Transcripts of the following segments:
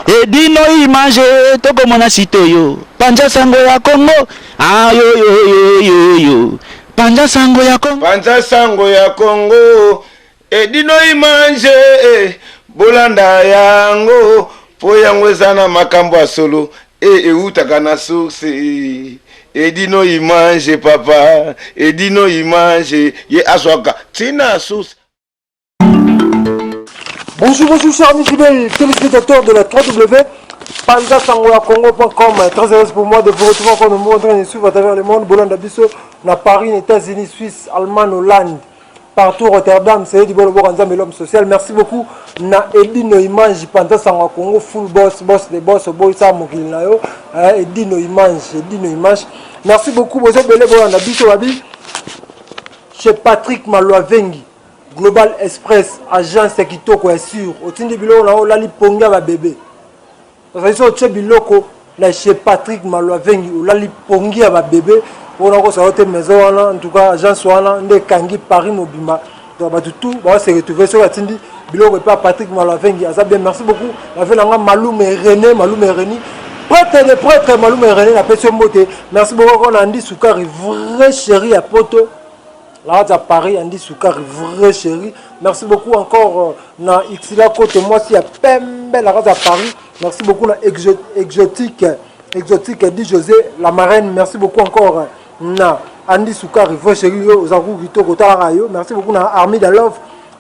Edino image toko mona sitoyo. Panja sango ya Congo. Ah yo yo yo yo yo. Panja sango ya Congo. Panja sango ya Congo. Edino image bolanda yango. Po yango ezana makambo ya solo. Eutaka na source. Edino image papa. Edino image ye aswaka. Tina source. Bonjour, bonjour, chers amis fidèles téléspectateurs de la www.panzasangoyacongo.com. Très heureux pour moi de vous retrouver encore de en train de suivre à travers le monde. Bolanda Bisso, na Paris, États-Unis, Suisse, Allemagne, Hollande, partout Rotterdam, c'est du bon l'homme social. Merci beaucoup. Na Edino Image, Panzasangoya Congo, full boss, boss des boss, boy Sam Mokilinayo, Edino Image. Merci beaucoup, vous êtes belé Bolanda Bisso, chez Patrick Maloavengi. Global Express, agence Kitoko est sûr. Au tindi biloko na olali ponga ba bébé. Parce que so biloko na chez Patrick Maloavengi olali ponga ba bébé. Pour na ko sa hotel maison wana en tout cas agence wana nde kangi Paris mobimba. Donc ba tout ba se retrouver sur tindi biloko pas Patrick Maloavengi. Asa bien merci beaucoup. La fait nga Maloum et René prêtre de prêtre Maloum et René la personne moté. Merci beaucoup on a dit Soukari vrai chéri à poto. Là, à Paris, Andy Soukari, vrai chéri. Merci beaucoup encore. Na Xila côté moi, si à Pembe, la à Paris. Merci beaucoup. Na exotique, dit José, la marraine. Merci beaucoup encore. Na Andy Soukari, vrai chéri. Ozangu Gito, Kotarayo. Merci beaucoup. Na Army Dalov,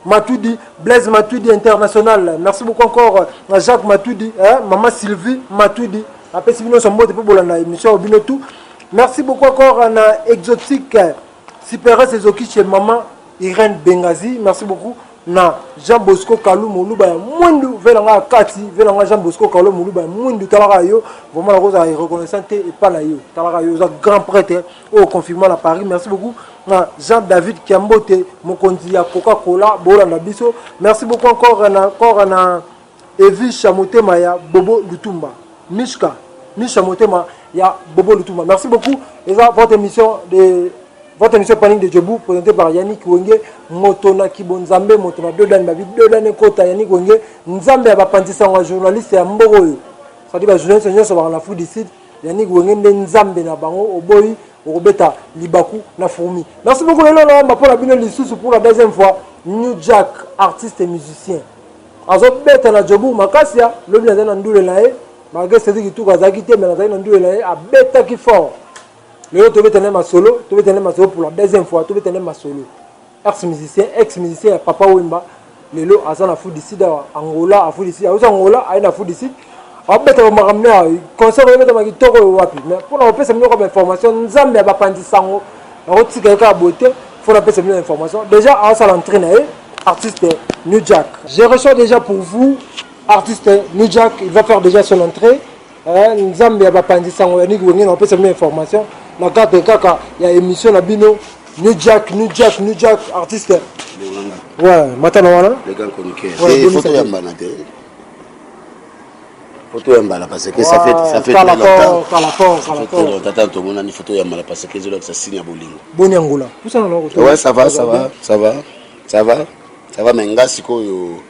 Matoudi, Blaise Matoudi international. Merci beaucoup encore. Na Jacques Matoudi, Maman Sylvie Matoudi. Après, si nous sommes pour la émission Obinotou. Merci beaucoup encore. Na exotique. Super Sezoki chez maman Irène Bengazi, merci beaucoup. Na Jean Bosco Kalou Moulouba Mundu velanga Kati, velanga Jean Bosco Kalou Moulouba Mundu Talarayo, vraiment la rose est reconnaissante et pas là yo. Talarayo grand prêtre au confinement à Paris, merci beaucoup. Na Jean-David Kiambote Mokonzi ya Coca-Cola Bolanda Biso, merci beaucoup encore na Evi Chamotema ya Bobo Lutumba. Misha Motema ya Bobo Lutumba. Merci beaucoup. Et ça votre émission de votre émission Panique de Djobou, présentée par Yannick Wenge, Motona Kibonzambe, Motona Dodan Babi, Dodan Kota, Yannick Wenge, Nzambe a Pantissa, un journaliste et un Mboro. Ça dit que journaliste, c'est sur la foule d'ici, Yannick Wenge, Nzambe, Nabango, Oboy, Robeta, Libaku, Nafourmi. Merci beaucoup, Léon, pour la bine Lissous pour la deuxième fois. New Jack, artiste et musicien. Azo beta na Djobou, Makasia, le bien d'un Ndoule Lae, malgré ce qui tout Kazakité, mais dans un Ndoule Lae, a beta qui fort. Le tu veux tenir ma solo pour la deuxième fois, tu veux tenir ma solo. Ex-musicien, Papa Wimba, le lot a la foule d'ici, Angola, a foule d'ici, Angola, a une foule d'ici. On va mettre ma ramener, concert, on va mettre ma guitare au wapi. Mais pour la paix, c'est mieux comme information, nous avons pas pandi sango, on va tirer quelqu'un à beauté, faut la paix, c'est mieux information. Déjà, à ça l'entraîner, artiste New Jack. Je reçois déjà pour vous, artiste New Jack, il va faire déjà son entrée. Nous avons pas pandi sango, on peut se mettre information. Na carte kaka ya émission na bino New Jack artiste. Ouais, matana wana. Les gars chroniqueurs. Et photo ya banate. Photo ya mbala parce que ça fait très longtemps. Tata tout monde a une photo ya mbala parce que zelo ça signe bolingo. Boni Angola. Ouais, ça va mais ngasi ko yo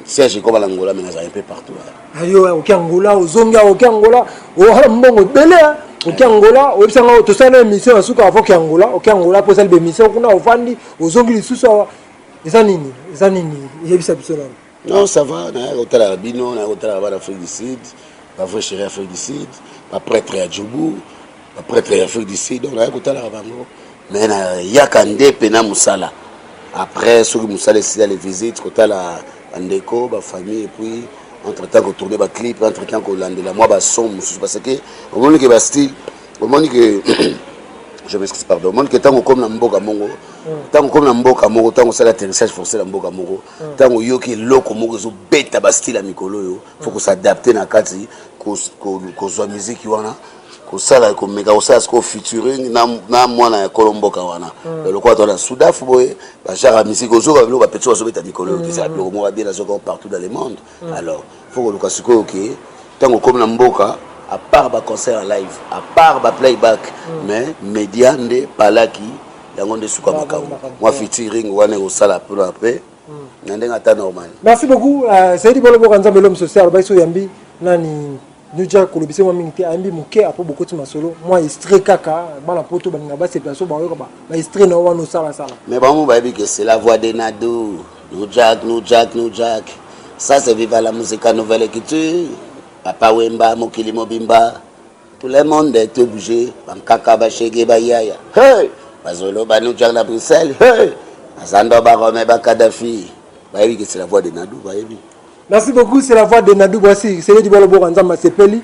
Serge comme l'Angola mais ça un peu partout. Ayo au Angola, au Zonga au Angola, au Mbongo belé. Au Angola, au Sanga, tout ça, l'émission à Souka, au Angola, pour celle de l'émission, on a au Fandi, aux Zongli, sous ça, les Zanini, il y a eu ça. Non, ça va, on a hôtel à Bino, on a hôtel à l'Afrique du Sud, ma vraie chérie Afrique du Sud, ma prêtre à Djoubou, ma prêtre à Afrique du Sud, on a hôtel à Rabango, mais il y a Kandé, Pena Moussala. Après, sur Moussala, c'est les visites, hôtel à Andeko, ma famille, et puis. Entre-temps qu'on tournait des clips, entre-temps qu'on landait la moi son parce que au moment que Bastille au moment que je m'excuse pardon au moment que tant comme na mboka mongo tant comme na mboka mongo tant ça l'atterrissage forcé na mboka mongo tant yo ki loko mongo zo beta Bastille la mikolo yo faut qu'on s'adapter na kati ko zo musique wana ko sala ko mega ko sala ko featuring na mwana ya kolomboka wana le quoi dans Soudaf boy ba jara musique zo ba ba petit zo beta mikolo qui ça le mo bien zo partout dans le monde alors faut que le siko OK tant comme na mboka à part ba concert en live à part ba playback mais média nde palaki yango nde suka makao moi featuring wana ko sala pour après Nandeng ata normal. Merci beaucoup. C'est dit bolo bokanza melom social ba so yambi nani nuja kolobise mo mingi te ambi muke apo bokoti masolo moi extrait kaka bana poto baninga ba se place ba yo ba extrait na wana sala sala. Mais bon, bah, que c'est la voix de Nado. Nous Jack. Ça, c'est viva la musique à nouvelle écriture. Papa Wemba, Mokili Mobimba. Tout le monde est obligé. Bankaka, Bachege, Bayaya. Hey! Bazolo, Banou Jack, la Bruxelles. Hey! Azando, Barome, Bakadafi. Bah, que c'est la voix de Nado. Bah, Merci beaucoup, c'est la voix de Nadou Boissy. C'est du Bolo Boranzama Sepeli.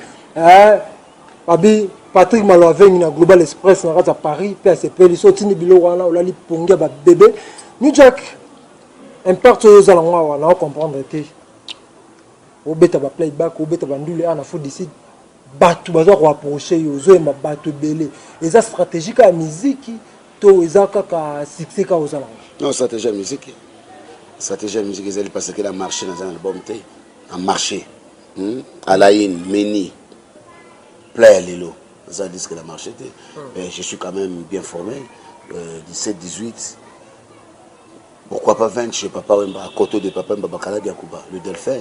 Abi Patrick Malouave, na Global Express, na à Paris, puis à Sepeli, Sotini Bilo, wana, Olali Ponga, bébé. New Jack, un perte aux alangois, on a comprendre. Au bêta ba playback, au bêta bandule, on a fou d'ici. Batu, bazo ko approcher, yozo, ma batu belé. Et ça stratégique à musique, to, ezaka ka succès ka aux alangois. Non, stratégie à musique. Stratégie à musique, ils allaient parce qu'elle a marché dans un album, a marché. Alain, Meni, Playa Lilo. Ça dit qu'elle a marché. Je suis quand même bien formé. 17, 18. Pourquoi pas 20 chez Papa Wemba, à côté de Papa Wemba, Bakala Diakouba, le Delphin.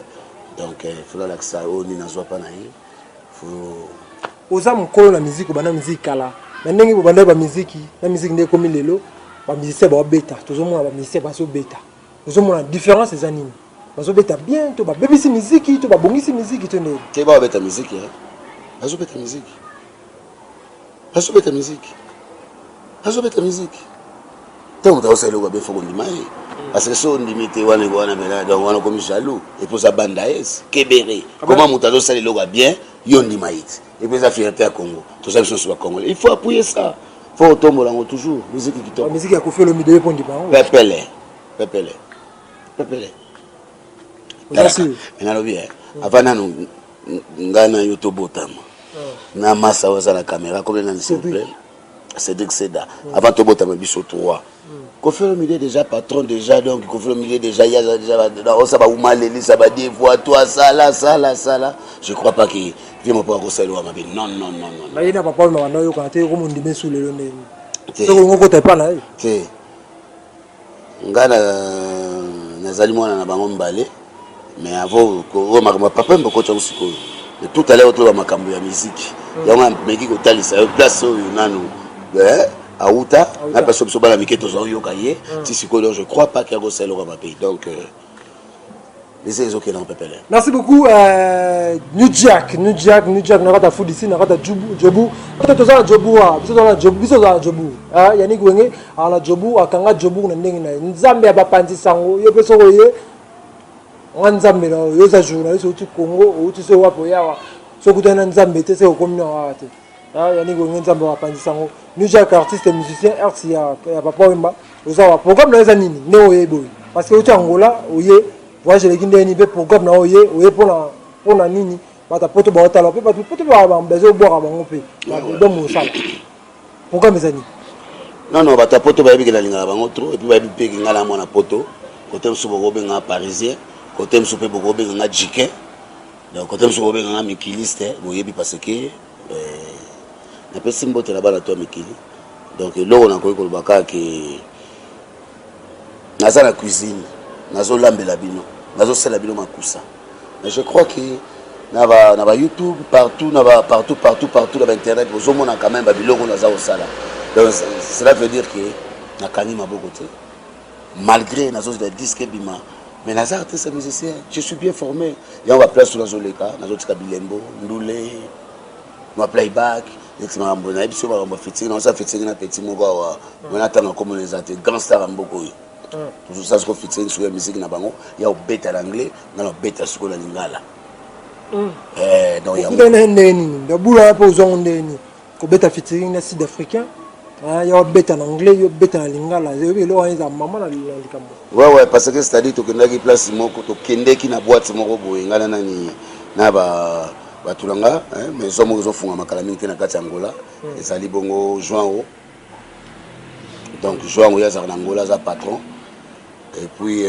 Donc, il faudra que ça, on n'y soit pas naïf. Aux âmes, on la musique, on a la musique là. Maintenant, on a la musique, n'est comme Lelo, la musique c'est bêta. Tout le monde a la musique c'est bêta. Nous avons la différence des animaux. Nous avons bien, tu vas bébé musique, tu vas bonner musique, tu n'es. Tu vas bête musique, hein? Azo bête musique. Azo bête musique. Azo bête musique. Tant que tu as le droit de faire un dimanche, parce que si on dit que on est comme jaloux, et pour ça bandaïs, kébéré. Comment on t'a ça le droit bien, yon dimanche. Et puis ça fierté à Congo. Tout ça sont sur Congo. Il faut appuyer ça. Il faut tomber là toujours. Musique qui tombe. La musique qui a fait le milieu pour dimanche. Pépélé. Merci. Avant nous, ngana yotobotama. Na massa waza la caméra comme dans s'il vous plaît. Cédric Seda. Avant tobotama biso 3. Kofi Olomide déjà patron déjà donc Kofi Olomide déjà il y a déjà ça va oumaleli ça va dire vois toi ça là. Je crois pas qu'il vient pas ko selo ma non. Là il n'a pas na wana yo quand tu comme on dit sous le nez. C'est qu'on côté pas là. OK. Ngana nazali mwana na bango mbale mais avant ko ma papa mboko tsa usiko mais tout à l'heure autour makambo ya musique yango meki ko talisa place oyo nanu Aouta na personne so bala miketo zo yo kaye ti siko donc je crois pas qu'il y a go selo ma pays donc les autres qui n'en peuvent pas. Merci beaucoup New Jack na kata food ici na kata jobu peut-être ça jobu biso za jobu yani gwenge ala jobu akanga jobu na ndenge na nzambe ya bapanzi sango yo peso koye nzambe na yo za journaliste uti Congo uti se wapo yawa so kutana nzambe te se okomina wa te yani gwenge nzambe wa panzi sango New Jack artiste et musicien RC ya Papa Wemba oza programme na za nini ne oyebo parce que uti Angola oye voyage les guindés ni programme na oye pour na nini bata poto ba otala pe bata poto ba bezo boire bango pe ba mo sala programme ezani non bata poto ba bikela linga bango trop et puis ba bipeki ngala mona poto côté msubo go benga parisien côté msupe go benga jiké donc côté msubo benga mikiliste boyebi parce que na pesi mbote la bala to mikili donc loko na koyi ko baka ke naza na cuisine nazo lambela bino nazo sala bino makusa mais je crois que na ba YouTube partout na ba partout na internet vous au monde quand même ba biloko naza au sala donc cela veut dire que na kani maboko te malgré nazo de disque bima mais naza artiste musicien je suis bien formé ya on va place nazo leka nazo tika bilembo ndule no playback exactement mbona biso ba mbo fitting na ça fitting na petit moko wa mona tanga comme les artistes grand star mboko toujours ça ce qu'on fait sur la musique na bango il y a au bêta l'anglais dans le bêta sur la lingala donc il y a de boula pour zone ndeni ko bêta featuring na sud africain il y a au bêta en anglais il y a bêta en lingala et là on a maman na likambo ouais parce que c'est à dire to kenda ki place moko to kende ki na boîte moko boye ngala nani na ba batulanga mais somo zo funga makala mingi na kati Angola et ça li bongo Joao donc Joao ya za Angola za patron. Et puis,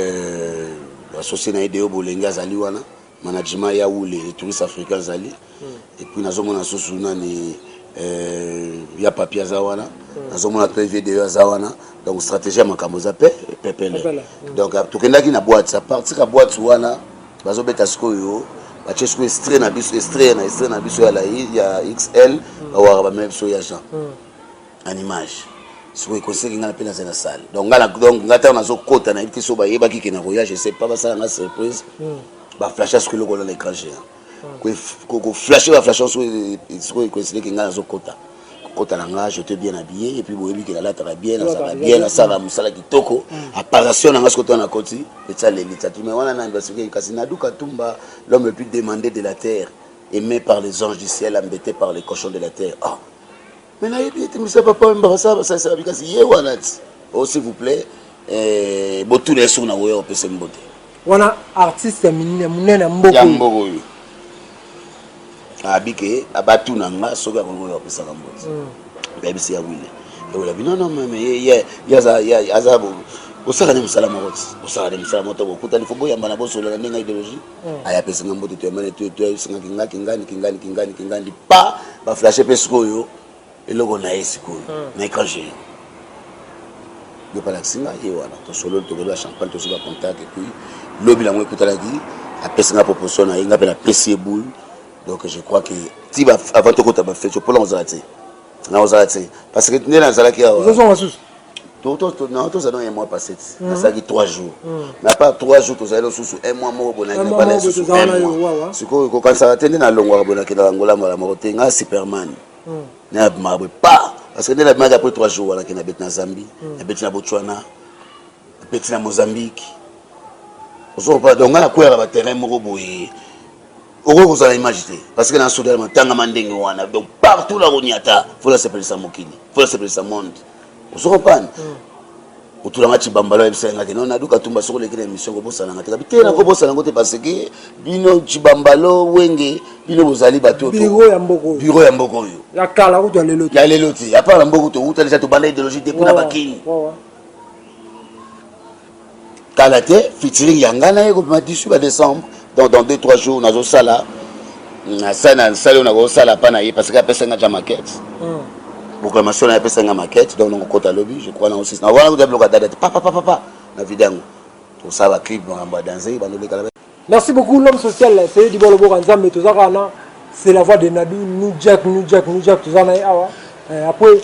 associé à Ideo Bolenga Zaliwana, management Yaoulé, les touristes africains Zali. Et puis, nous avons associé ya papier aza wana nazomona pe video aza wana donc stratégie ya makambo za pe pepele donc tokendaki na boîte à partir ya boîte wana bazobeta sikoyo batie sikoyo extrait na biso ya XL bawaka bamema biso ya Jean en image sikoyo ekoseki nga na mpe naza na salle donc nga ntango nazokota na yebi te so bayebaki ke na voyage je sais pas basala nga surprise baflasha sikoyo lokola na écran géant koflashe baflashe sikoyo ekoesileki nga nazokota kokota na nga j'étais bien habillé et puis boyebi ke nalataka bien nazala bien nasala mosala kitoko apparition na nga sikoyo na koti etia lelita mais wana nani basikoyo kasi naduka tumba l'homme le plus demandé de la terre aimé par les anges du ciel embêté par les cochons de la terre mais nayebi ete misa papa mbakasa basala bikasi ye wana ti s'il vous plaît botuna esoko na oyo opesa mbote wana artiste munene mboko oyo abike abatuna nga soki akongo ya opesaka mbote bayebisi ya wile ewela binono meme aza osala ne mosala moko ti osala ne mosala moko to bokutani fo boyamba na bosolola ndenge idéologie ayapesinga mbote toyambani toyesingaki kingani pa baflashe mpe sikoyo eloko na ye sikoyo na écran géant yopalakisinga ye wana tosololi tokeli ba champagne tosi ba contact et puis lobi lango ekutalaki apesinga proposition na ye nga mpe napesi ye boule donc je crois que ti avant tokota bafete mpola ozala te na ozala te parce que nde nazalaki awa tozala un mois passé nasalaki 3 jours mais à part 3 jours tozali lisusu un mois moko bonaki na bana lisusu un mois sikoyo kokanisaka te nde nalongwaka bonakela angola mbala moko te nga superman na mabwe pa parce que nde nabimaki après 3 jours wana ke nabeti na Zambie nabeti na Botswana nabeti na Mozambique ozokopa donc nga nakweyaka baterrain moko boye okoki kozala image te parce que nasodala matangama ndenge wana donc partout la koniata fo lasepelisa mokili fo lasepelisa monde ozokopana otulanga Chibambalo ayebisanga te non naduka tumba soko leki na émission kobosananga te kabi te nakobosanango te parce que bino Chibambalo wenge bino bozali bato biro ya mboko oyo ya kala kutu ya lelo te apart na mboko touta deja tobanda idéologie depuis na bakini kala te featuring yanga na ye kopema 18 ba décembre donc dans 2-3 jours nazosala nasali oyo nakosala pa na ye parce que apesanga ja maquette proclamation na apesanga maquette donc nakokota lobi je crois na aussi na wana kuta biloko dada te papa na vidango tosala clip makambo ya danser bandolekala. Merci beaucoup l'homme social c'est du bolo boka nzambe tozaka na c'est la voix de Nadu New Jack tozana awa après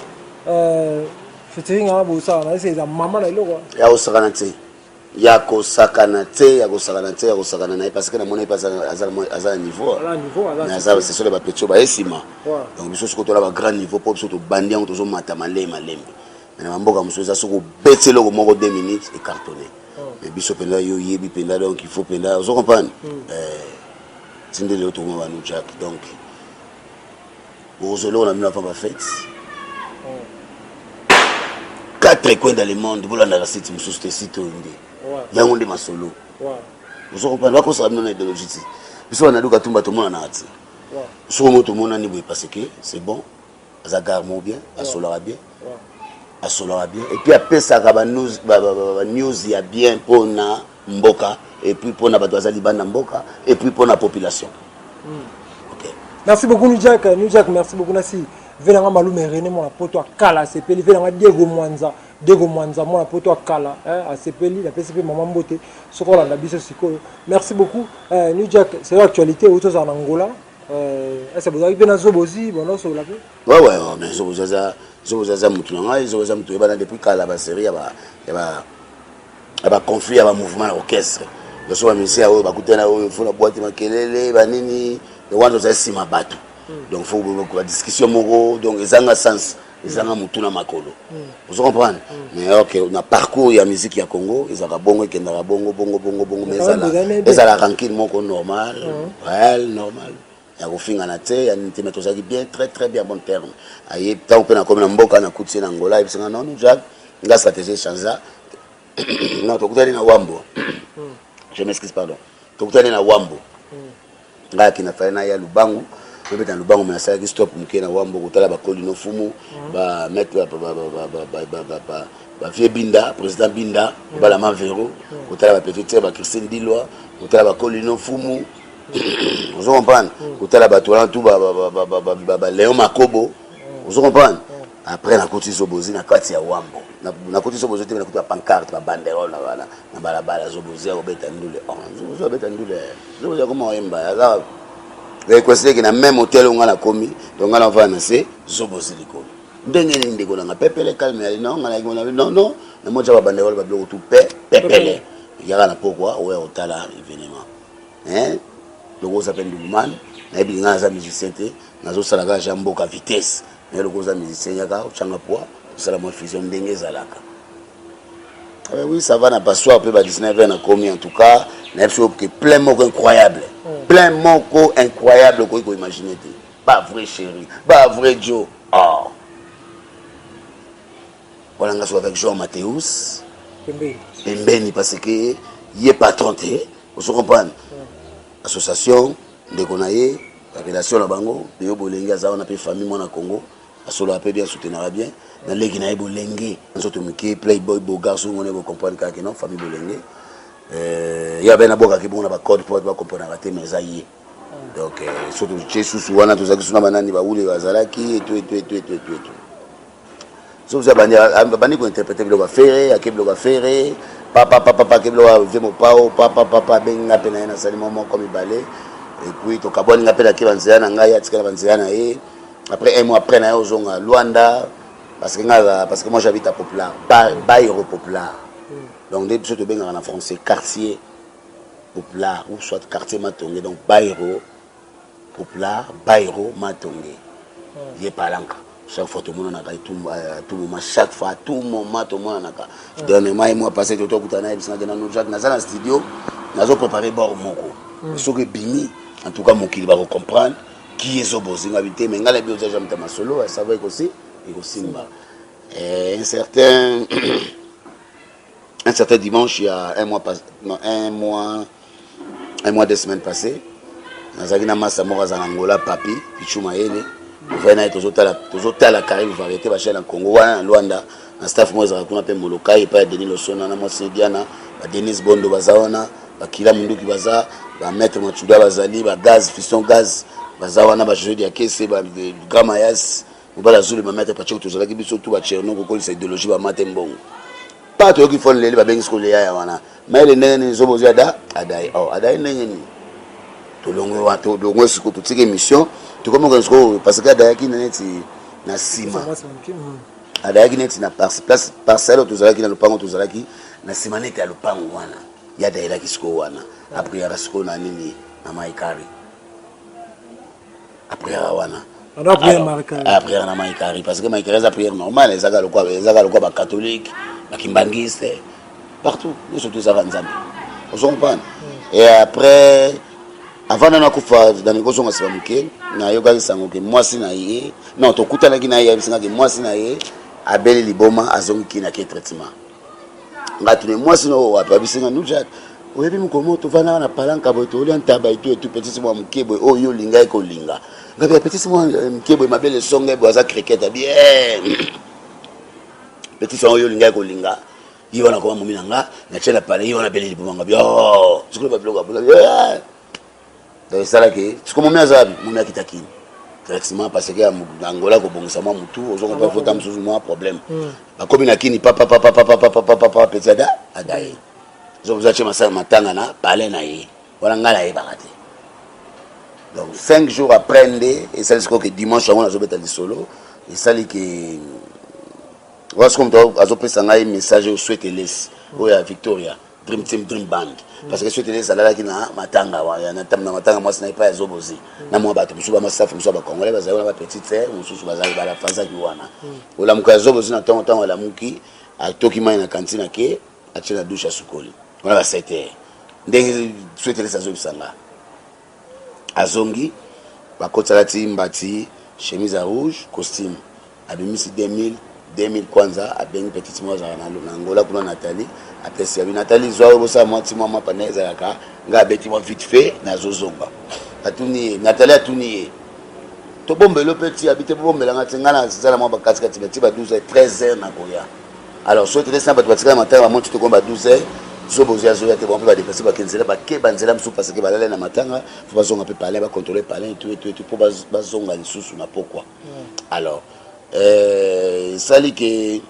featuring na bosa na c'est maman na iloko ya osakana te ya kosakana na parce que na mona pas à niveau na ça c'est sur les petits ba esima donc biso soko tola ba grand niveau pour biso to bandi on tozo mata malembe mais na mboka musoza soko betelo ko moko 2 minutes et cartonné mais biso penda yo yebi penda donc il faut penda vous comprenez tinde le to mo New Jack donc ozolo na mina pa fête 4 coins dans le monde bolanda la site musoste site inde yango nde masolo ozokopana bakosala bino na idéologie ti biso banaduka tumba tomona na ati soko mo tomona ni boye parce que c'est bon aza garmo bien asolaka bien et puis apesaka news ya bien mpona mboka et puis mpona bato baza libanda mboka et puis mpona population. Merci beaucoup New Jack, merci beaucoup Nasi. Venanga malume René mon poto akala sepeli venanga Diego Mwanza mon poto akala a sepeli la PCP maman mbote sokola na biso sikoyo. Merci beaucoup New Jack, c'est l'actualité autour en Angola. Est-ce que vous avez bien zobozi bon so la pe? Ouais mais zoboza mutunanga zoboza mutu bana depuis kala ba série ya ba conflit ya ba mouvement orchestre. Le soir monsieur a bakutana o fona boîte makelele banini le wando za sima bato. Donc faut la discussion moko donc ezanga sens ezanga mutuna makolo vous comprenez mais OK on a parcours ya musique ya Congo ezaka bongo ekendaka bongo mais ezala tranquille moko normal normal ya kofinga na te ya ntima tozaki bien très bien bon terme aye tant que na comme na mboka na kutie na Angola ebisanga non Jack nga stratégie chanza non tokutani na Wambo je m'excuse pardon tokutani na Wambo nga kina fana ya Lubangu peut-être Lubango mais ça qui stop mukena Wambo kutala ba kolino fumu ba mettre ba vieux Binda président Binda ba la Manvero kutala ba préfecture ba Christine Dilwa kutala ba kolino fumu vous comprenez kutala ba tolan tout ba Léon Makobo Vous comprenez? Après, on a continué Zobozi, on a continué à Wambo. On a continué Zobozi, on a continué à pancarte, à banderole, on a balabala, Zobozi, on a betandoule. Zobozi, on a betandoule. Zobozi, comment on aime? Vous avez considéré qu'il y a même hôtel où on a commis, donc on a fait un Zobozi. Ndenge ni ndeko na pepele calme non non non na moja ba banderole ba bloco tout pepele yaka na pourquoi ouais otala événement le gros s'appelle Nduman na bi nga za musicien te nazo sala ka jambo ka vitesse mais le gros za musicien yaka changa poids sala mo fusion ndenge zalaka oui ça va na passoir pe ba 19h na commis en tout cas na que plein mot incroyable quoi imaginer pas vrai chéri pas vrai Joe voilà, on a avec Jean Mathéus. Pembeni parce que il est patron. Vous comprenez? Association de Konaye, la relation à Bango, de Yobolenga, ça on a fait famille mon Congo. À cela peut bien soutenir bien. Dans les Guinéens Bolengue, nous sommes tous playboy, beau garçon, on est vous comprendre que non famille Bolengue. Il y a bien d'abord qui bon na code pour comprendre rater mes aïeux. Donc surtout Jésus wana tous ça qui sont banani ba ule bazalaki et tout. So vous avez bani ko interpréter le faire, akeb le faire, papa keb le vemo pao, papa benga pena na sali moment comme balé et puis to kaboni ngapela ki banzela na ngai atikala banzela na e après un mois après na ozonga Luanda parce que moi j'habite à Poplar, Baïro Poplar. Donc des choses benga en français quartier Poplar ou soit quartier Matongé donc Baïro Poplar, Baïro Matongé. Il est pas lanka. Chaque fois tout le monde a tout moment chaque fois tout moment tout le monde a dernièrement moi passé tout le temps dans le studio nous préparé bord moko ce que bini en tout cas mon qui va comprendre qui est Zobozi habité mais ngala bio déjà m'ta solo ça va aussi et aussi un certain dimanche il y a un mois 2 semaines passées nazaki na masa moko za Angola papi Pichuma ele Vena toujours la carrière variété va chez la Congo en Luanda un staff moi za kuna pe moloka et pas Denis Losona na moi Diana Denis Bondo bazaona bakila mundu ki baza ba maître Machuda bazali ba gaz fiston gaz bazaona ba jeu ya kese ba Gamayas mobala zulu ba maître Pacho tozala ki biso tout ba cherno ko kolisa idéologie ba matembongo pas to ki fon leli ba bengi skole ya wana mais le nene Zobozi adai nene ni to longo wa to longo siko to tike mission tout comme on parce que Adayaki neti na sima Adayaki neti na parcelle tozalaki na lopango tozalaki na sima neti ya lopango wana ya dailaki siko wana après ya siko na nini na maikari après ya wana après na maikari parce que maikari za prière normale ezaka lokwa ba catholique ba kimbangiste partout nous surtout ça nzambe on comprend et après avant de kufa dans les gosons à Muké, na yoga sango que moi si na yé non to kuta na kina yé singa que moi si na yé abeli liboma azongi na ke traitement ngatune moi si no wa bisinga nuja oyebi mukomo to vana na palanka boy to lian taba et tout petit moi Muké boy o yo linga ko linga ngabe petit moi Muké boy mabele songe boy za cricket bien petit son yo linga ko linga yiwa na ko mumina nga na chela pale yiwa na beli liboma ngabe oh sikolo ba bloga donc ça là que ce que mon mère qui taquine directement parce que Angola ko bongisa moi mutu ozonga pas faut tam moi problème ba comme na kini papa petit adai zo vous acheter masa matanga na parler na yi wala ngala yi bakati donc 5 jours après et ça c'est que dimanche on a zobeta li solo et ça li que voici comme toi azopesa ngai message au souhaiter les oya Victoria Dream Team Dream Band parce que souhaiter les alala ki na matanga wa na tamna matanga moi sniper ya Zobozi na moi bato musuba masafu musuba congolais bazali na petite sœur mususu bazali bala fanza ki wana ola muka Zobozi na tongo wala muki atoki mai na kantina ke achela douche ya sukoli wala ba 7h ndenge souhaiter les azobisanga azongi bakotala timbati chemise à rouge costume abimisi 2000 kwanza abengi petite moza na Angola kuna Nathalie après si Nathalie zo bosa mwati mama paneza yaka nga beti mo vite fait na zozonga atuni Nathalie atuni to bombelo petit habite bombela ngati ngana zala mwa bakati kati beti ba 12h 13h na koya alors so te laisse ba batika matin ba monti to komba 12h Zobozi azoya te bon pe ba déplacer ba kenzela ba ke banzela msu parce que balala na matanga faut bazonga pe parler ba contrôler parler tout pour bazonga lisusu na pourquoi alors sali que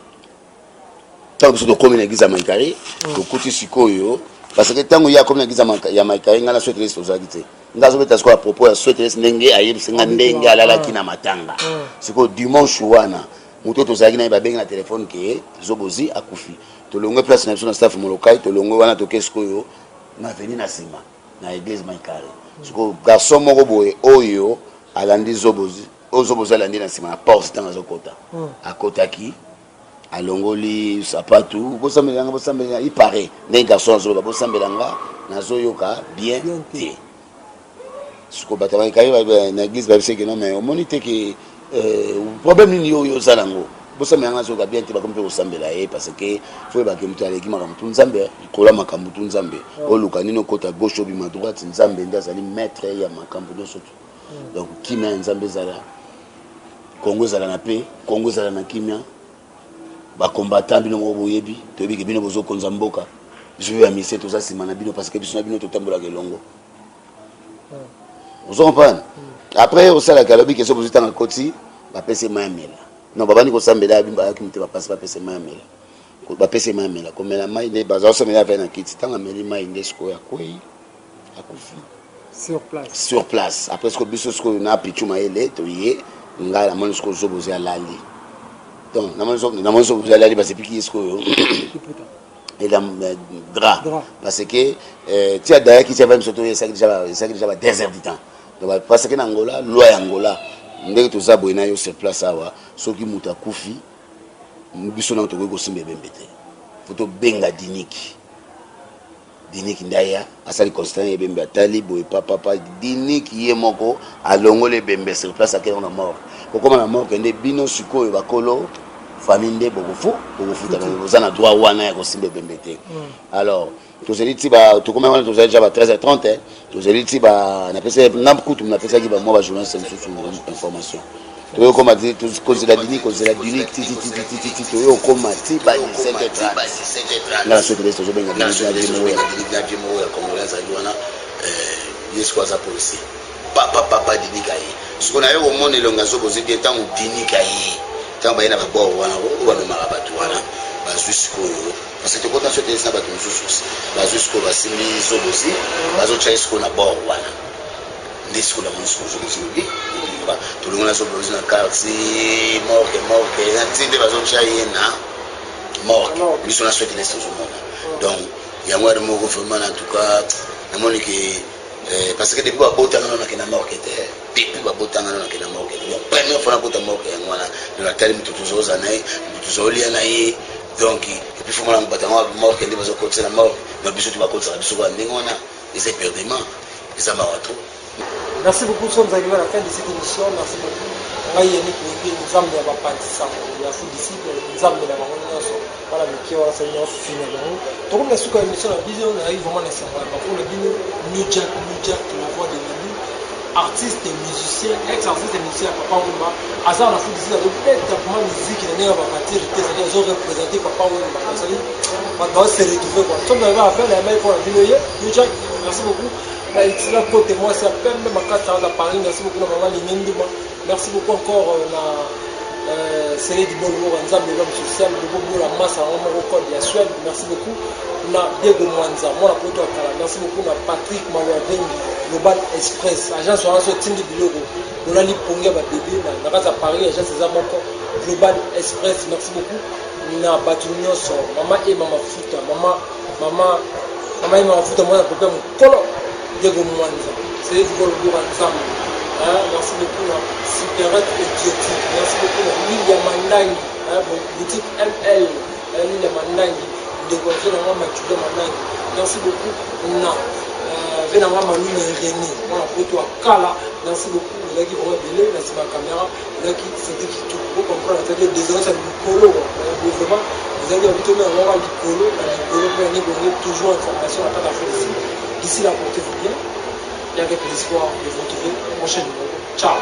tant que comme une église à Maïkari to kuti sikoyo parce que tant il y a comme une église à Maïkari ngana souhaiter socialité ngazo beta sko à propos ya souhaiter ndenge ayebisa ndenge alala kina matanga siko dimanche wana muto tozalaki na babengi na telefone ke zobozi akufi tolongwe place na biso na staff molokai tolongwe wana toke sikoyo na veni na sima na église Maïkari siko garçon moko boye oyo alandi zobozi ozobozi alandi na sima na porte tanga zokota akotaki alongoli sapatu bosambelanga bosambelanga il paraît ndenge garçon azoba bosambelanga nazoyoka bien te siko bato Maïkari na église babise ke non mais omoni te ke problème nini oyo ozala yango bosambelanga azoyoka bien te bakomi mpe kosambela ye parce que fo ebake moto aleki makambo tu nzambe likola makambo tu nzambe oluka nini okota gauche obima droite nzambe nde azali maître ya makambo nyonso tu donc kimia ya nzambe ezala kongo ezala na pe kongo ezala na kimia bakombatant bino moko boyebi toyebi ke bino bozokonza mboka biso ya mise toza nsima na bino parce que biso na bino totambolaka elongo ozo comprendre après osalaka alobi ke so bozotanga koti bapese mai ya mela non babandi kosambela bayaki mite bapasi bapese mai ya mela bapese mai ya mela komela mai nde bazosambela avai na kiti ntango ameli mai nde sikoyo akwei akufi sur place après sikoyo biso sikoyo na pichu mayele toye ngai namoni sikoyo zobozi alali donc namoni zobozi alali basepiki ye sikoyo ela drap parce que ti adayaki ti avai miso toyo esaki déjà ba 2 heures du temps donc parce que na Angola loi ya Angola ndenge toza boye na yo sur place awa soki moto akufi biso na tokoki kosimba ebembe te fo tobenga diniki ndaya asali constant ebembe atali boye papa diniki ye moko alongoli ebembe sur place akende na mort kokoma na mort kende bino sikoyo bakolo famille nde bokofuta boza na droit wana ya kosimba ebembe te alors tozali ti tokoma wana tozali déjà ba 13h30 tozali ti napesa ngambu kutu napesaki bamwa bajournaliste mosusu information toyo koma ti kozela dini titi toyo koma ti ba 17h30 ngala soki leso tozobenga dimo ya congolais azali wana yesu aza policier papa dini kaye siko na yo komona elonga zobozi bien ntango dini kaye ntango baye na babor wana bamemaka bato wana bazwi sikoyo parce que tokota so telesi na bato mosusu osi bazwi sikoyo basimbi zobozi bazotya ye sikoyo na bor wana nde sikoyo namoni sikoyo zobozi lobi tolongo na zobozi na quartier morke na ti nde bazotya ye na morke biso na so telesi tozomona donc yango yade moko vraiment en tout cas namoni ke parce que depuis babotanga nano nakenda morke te depuis babotanga nano nakenda morke te donc première fois nabota morke yango wana natali moto tozoza na ye moto tozolia na ye donc epuis fo mona batango morke nde bazokotisa na morke donc biso tobakotisaka biso kwa ndenge wana eza eperdement eza mawa trop. Merci beaucoup, nous sommes arrivés à la fin de cette émission. Merci beaucoup. Ngai Yannick Wengi, nous sommes dans la partie ya foot ici, nous sommes dans la réunion. Voilà, mais qui aura sa réunion finale. Donc, on a su qu'à l'émission, la vision, on arrive vraiment à savoir. Pour le bino, New Jack, la voix de Lulu, artiste et musicien, ex-artiste et musicien, Papa Wemba. Azar, on a foot ici, donc peut-être vraiment musique, il y a un partir, ils ont représenté Papa Wemba. On va se retrouver. Nous sommes arrivés à faire la main pour la bino. New Jack, merci beaucoup. Là, côté moi, c'est à peine ma carte à Paris. Merci beaucoup, maman Linenduma. Merci beaucoup encore, Célé du bon mot, de l'homme social, de bon la masse à Romero de la Suède. Merci beaucoup. Na Diego Mwanza, moi la poto Akala. Merci beaucoup, na Patrick Mawavengi, Global Express, agence sur un team de Biloro. On a l'Iponga, bébé, na à Paris, agence des Amoko, Global Express. Merci beaucoup. Na Batunios, maman et maman Futa, maman et maman Futa, moi la poto Mokolo. Diego Mwanza, c'est du bon ensemble. Merci beaucoup à Superette et Dietti. Merci beaucoup à William Mandangi, boutique ML, William Mandangi, de Gonzo Nama Mathieu Mandangi. Merci beaucoup à Venama Manu René, on a photo à Kala. Merci beaucoup, vous avez vraiment belé, merci ma caméra, vous avez c'était qui tout pour comprendre, c'est-à-dire désolé, c'est du colo, vraiment, vous avez habitué à avoir du colo, pour aller toujours information à la fin ici. D'ici là, portez-vous bien et avec l'espoir de vous retrouver prochainement. Ciao.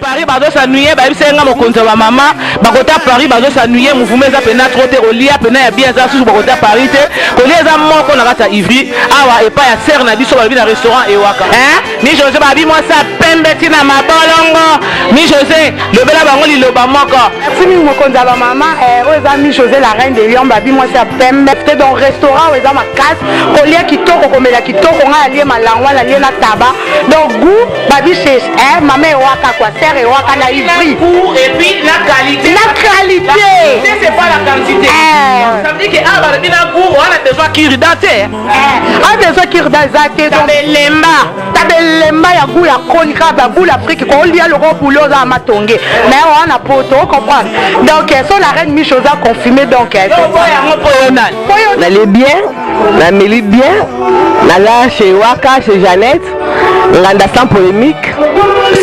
Paris Paris bazo s'ennuyer ba bisenga mokonzi ba mama ba kota Paris bazo s'ennuyer mouvement za pena trop te olia pena ya bien za sous ba kota Paris te kolia za moko na kata Ivry awa et pas ya serre na biso ba bi na restaurant Ewaka mi José ba bi moi ça pembe tina mabolongo mi José le bela bango liloba moko merci mi mokonzi ba mama oza mi José la reine de Lyon ba bi moi ça pembe te dans restaurant oza ma casse kolia kitoko komela kitoko nga alie malangwa na lie na taba donc goût ba bi chez maman Ewaka quoi serre Ewaka na Ivry et puis la qualité c'est pas la quantité ça veut dire que ah ba bina goût on a besoin qu'il date a besoin qu'il date donc tabelemba ya goût ya konika ba goût l'Afrique ko lia le gros boulot za matonge mais on a poto comprendre donc so la reine mi chose a confirmé donc n'allez bien na mili bien na la chez Ewaka chez Jeannette nganda sans polémique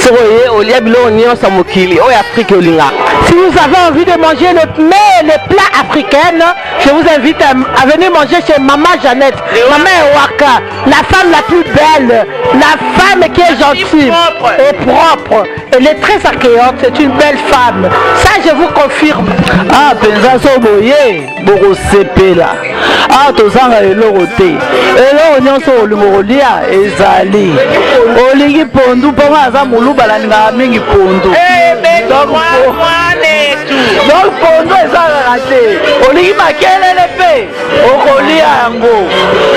soye olia bilo nyonso mokili o Afrique olinga. Si vous avez envie de manger les plats africains, je vous invite à venir manger chez Maman Jeannette, Maman Ewaka, la femme la plus belle, la femme qui est gentille et propre. Elle est très accueillante, c'est une belle femme. Ça, je vous confirme. Ah, penza so boye, boko sepela. Ah, tozanga eloko te. Eloko nyonso olimolia ezali. Olingi pondu po aza muluba la nga mingi pondu. Donc pondu ezalaka te. Olingi makelele pe okolia yango.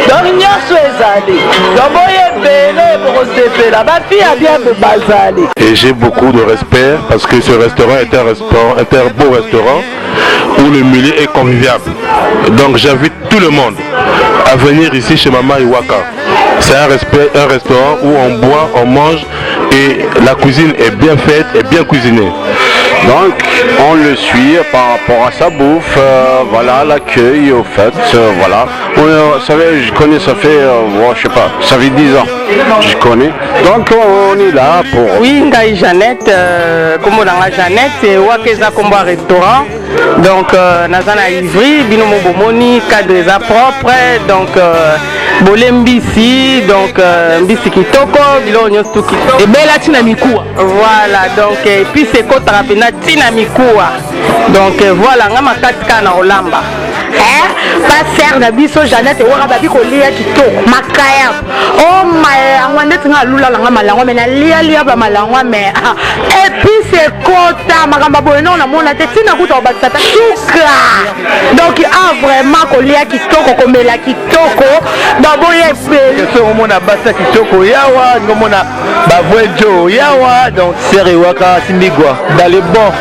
Donc nyonso ezali. Donc boye bele boko sepela. Ba fille bien bazali. Et j'ai beaucoup de respect parce que ce restaurant est un beau restaurant où le milieu est convivial. Donc j'invite tout le monde à venir ici chez Maman Ewaka. C'est un restaurant où on boit, on mange et la cuisine est bien faite et bien cuisinée. Donc on le suit par rapport à sa bouffe, voilà l'accueil au fait, voilà. Vous savez, je connais, ça fait, je sais pas, ça fait 10 ans, je connais. Donc on est là pour... Oui, Ngai Jeannette, comme on a Jeannette, c'est Wakeza Combo Restaurant. Donc Nazana Ivry, Binomo Bomoni, cadre propre, donc Bolembisi, donc Mbisi Kitoko, Bilonyo Stuki. Et Bella Tinamikua. Voilà, donc et puis c'est Kotarapena Tinamikua. Donc voilà, on a katika na Olamba. Pas serre na biso Jeannette et waka babi kolia kitoko makaya. Oh my, on est nga lula nga malangwa mais na lia ba malangwa mais et puis c'est kota makamba bono na mona te tina kuta obakata suka. Donc vraiment kolia kitoko komela kitoko baboye pe. So mona basa kitoko yawa, ngomona bavwejo yawa, donc serre waka timbigwa dans les bons.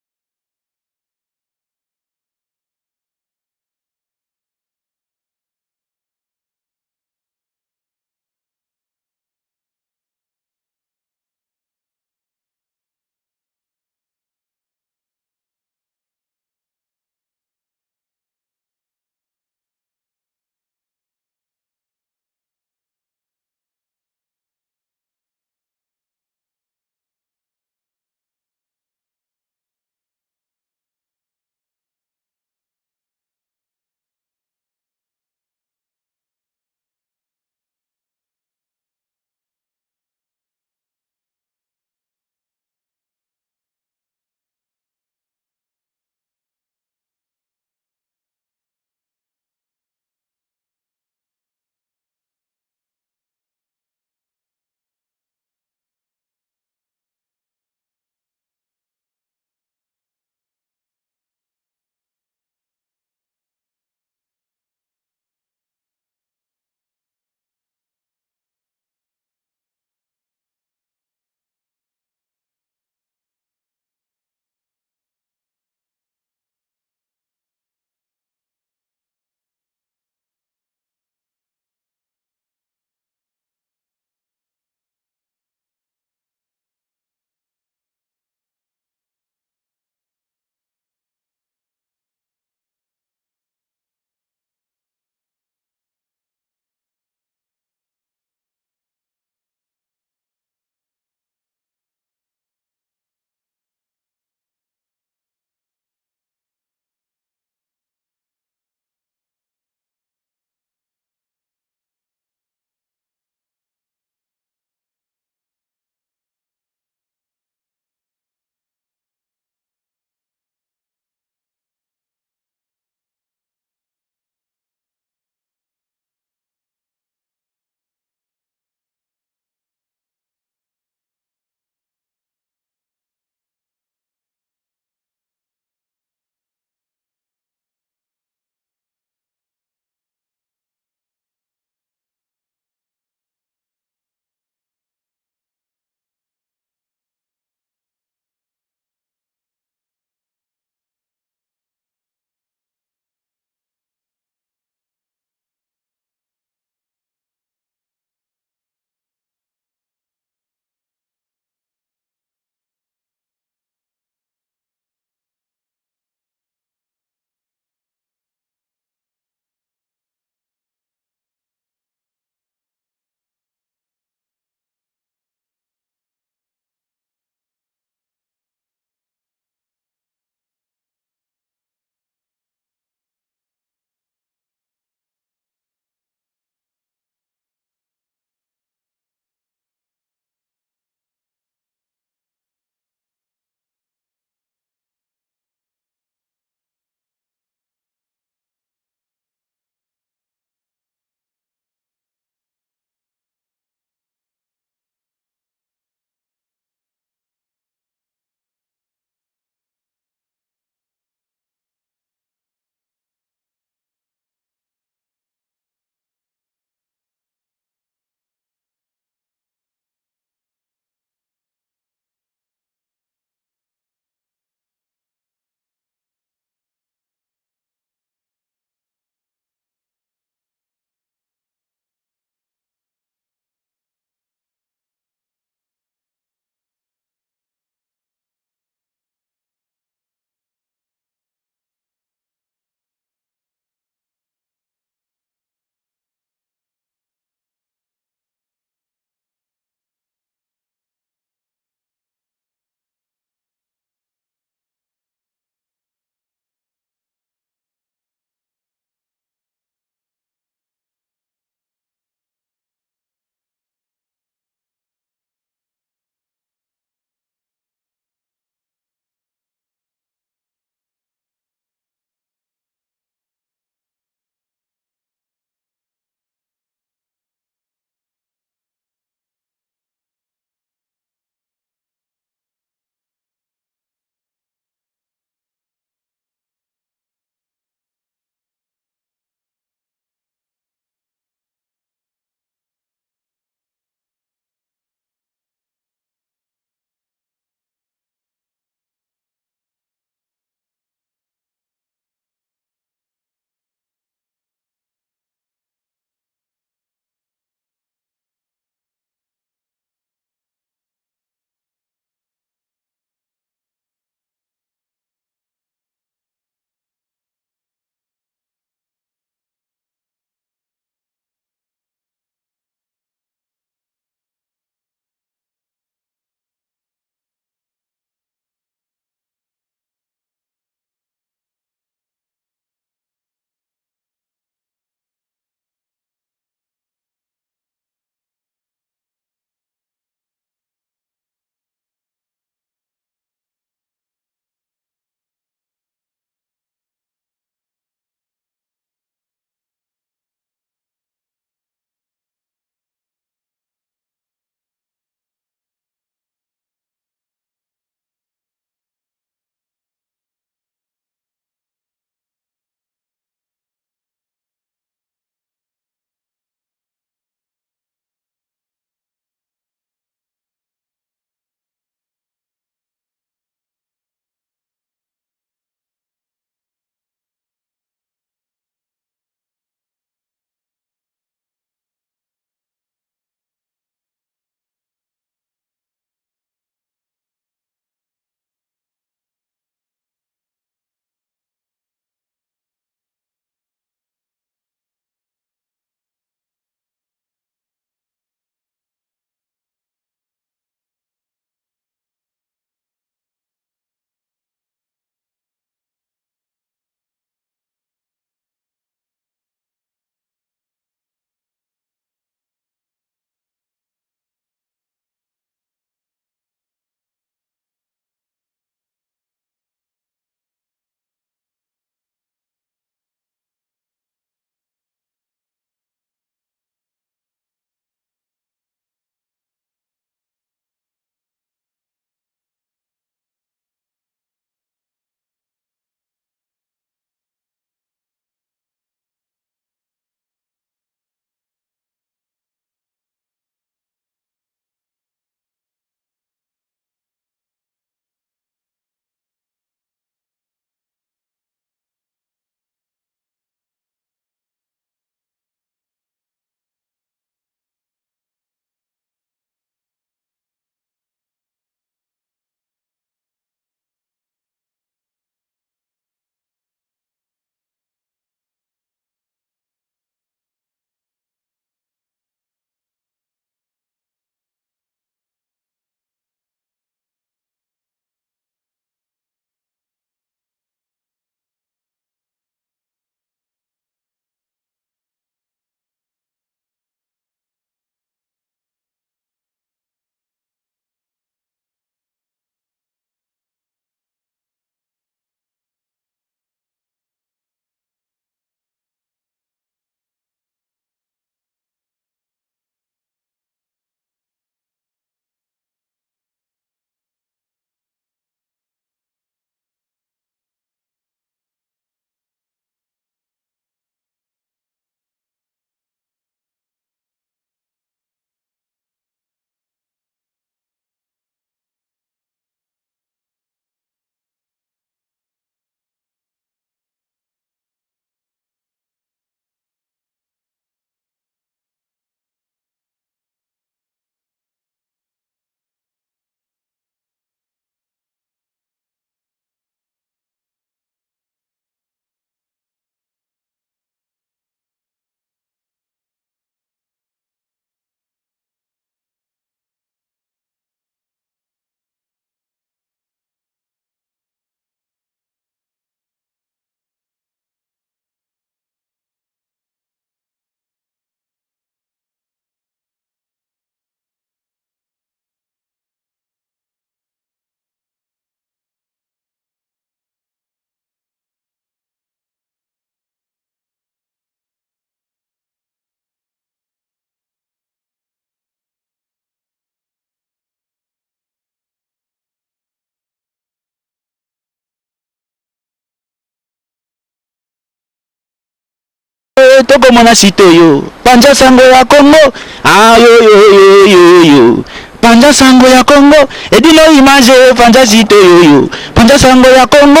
tokomona sitoyo panja sango ya Congo ayo panja sango ya Congo edino image panja sitoyo panja sango ya Congo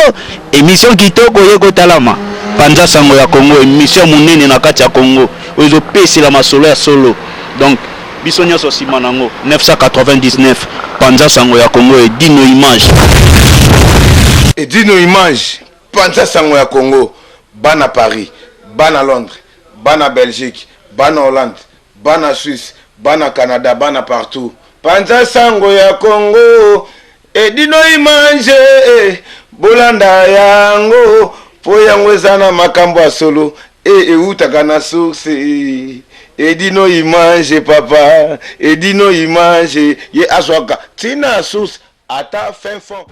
émission kitoko yeko talama panja sango ya Congo émission munene na kati ya Congo ozo pesela masolo ya solo donc biso nyonso sima nango 999 panja sango ya Congo edino image panja sango ya Congo bana Paris bana Londres bana Belgique bana Hollande bana Suisse bana Canada bana partout panja sango ya Congo edino image bolanda yango po yango ezana makambo ya solo eutaka na source edino image papa edino image ye aswaka tina source ata fin fond.